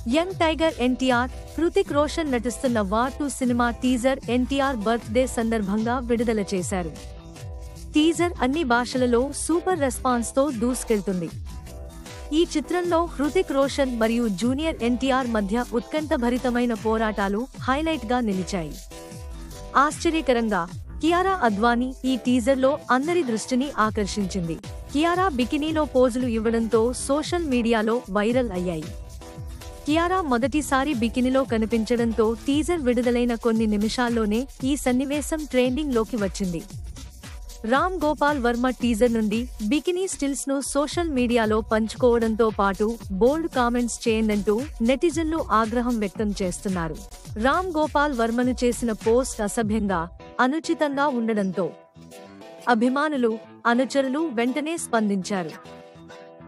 Young tiger NTR, Hrithik Roshan నటిస్తున్న war 2 cinema teaser NTR birthday సందర్భంగా విడుదల చేశారు. టీజర్ అన్ని భాషలలో సూపర్ రెస్పాన్స్ తో దూసుకెళ్తుంది. ఈ చిత్రంలో హృతిక్ రోషన్ మరియు జూనియర్ ఎన్టీఆర్ మధ్య ఉత్కంఠభరితమైన పోరాటాలు హైలైట్ గా నిలిచాయి. ఆశ్చర్యకరంగా కియారా అద్వానీ ఈ టీజర్లో అందరి దృష్టిని ఆకర్షించింది. కియారా బికినీలో పోజులు ఇవ్వడంతో సోషల్ మీడియాలో వైరల్ అయ్యాయి. కియారా మొదటిసారి బికినీలో కనిపించడంతో టీజర్ విడుదలైన కొన్ని నిమిషాల్లోనే ఈ సన్నివేశం ట్రెండింగ్ లోకి వచ్చింది. రామ్ గోపాల్ వర్మ టీజర్ నుండి బికినీ స్టిల్స్ ను సోషల్ మీడియాలో పంచుకోవడంతో పాటు బోల్డ్ కామెంట్స్ చేయండంటూ నెటిజన్లు ఆగ్రహం వ్యక్తం చేస్తున్నారు. రామ్ గోపాల్ వర్మను చేసిన పోస్ట్ అసభ్యంగా, అనుచితంగా ఉండడంతో అభిమానులు, అనుచరులు వెంటనే స్పందించారు.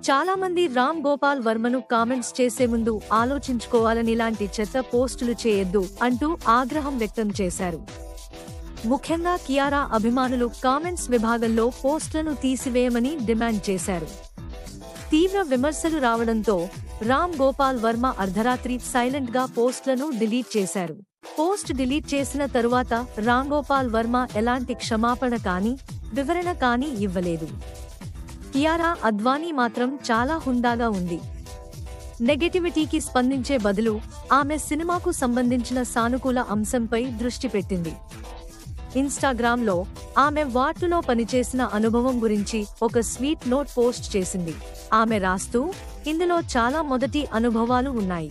చాలా మంది రామ్ గోపాల్ వర్మను కామెంట్స్ చేసే ముందు ఆలోచించుకోవాలని, ఇలాంటి చెత్త పోస్టులు చేయొద్దు అంటూ ఆగ్రహం వ్యక్తం చేశారు. ముఖ్యంగా కియారా అభిమానులు కామెంట్స్ విభాగంలో పోస్టులను తీసివేయమని డిమాండ్ చేశారు. తీవ్ర విమర్శలు రావడంతో రామ్ గోపాల్ వర్మ అర్ధరాత్రి సైలెంట్ గా పోస్టులను డిలీట్ చేశారు. పోస్ట్ డిలీట్ చేసిన తరువాత రామ్ గోపాల్ వర్మ ఎలాంటి క్షమాపణ కానీ, వివరణ కానీ ఇవ్వలేదు. కియారా అద్వానీ మాత్రం చాలా హుందాగా ఉంది. నెగటివిటీకి స్పందించే బదులు ఆమె సినిమాకు సంబంధించిన సానుకూల అంశంపై దృష్టి పెట్టింది. ఇన్స్టాగ్రామ్లో ఆమె వార్ 2లో పనిచేసిన అనుభవం గురించి ఒక స్వీట్ నోట్ పోస్ట్ చేసింది. ఆమె రాస్తూ, ఇందులో చాలా మొదటి అనుభవాలు ఉన్నాయి.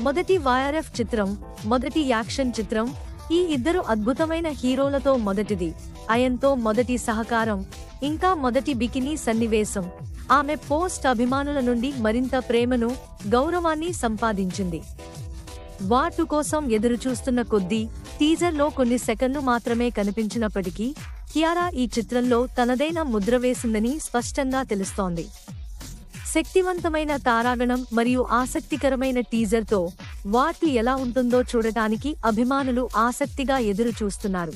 మొదటి వైఆర్ఎఫ్ చిత్రం, మొదటి యాక్షన్ చిత్రం, ఈ ఇద్దరు అద్భుతమైన హీరోలతో మొదటిది, అయన్తో మొదటి సహకారం, ఇంకా మొదటి బికినీ సన్నివేశం. ఆమె పోస్ట్ అభిమానుల నుండి మరింత ప్రేమను, గౌరవాన్ని సంపాదించింది. వార్ 2 కోసం ఎదురుచూస్తున్న కొద్దీ టీజర్లో కొన్ని సెకన్లు మాత్రమే కనిపించినప్పటికీ కియారా ఈ చిత్రంలో తనదైన ముద్ర వేసిందని స్పష్టంగా తెలుస్తోంది. శక్తివంతమైన తారాగణం మరియు ఆసక్తికరమైన టీజర్తో వార్ 2 ఎలా ఉంటుందో చూడటానికి అభిమానులు ఆసక్తిగా ఎదురు చూస్తున్నారు.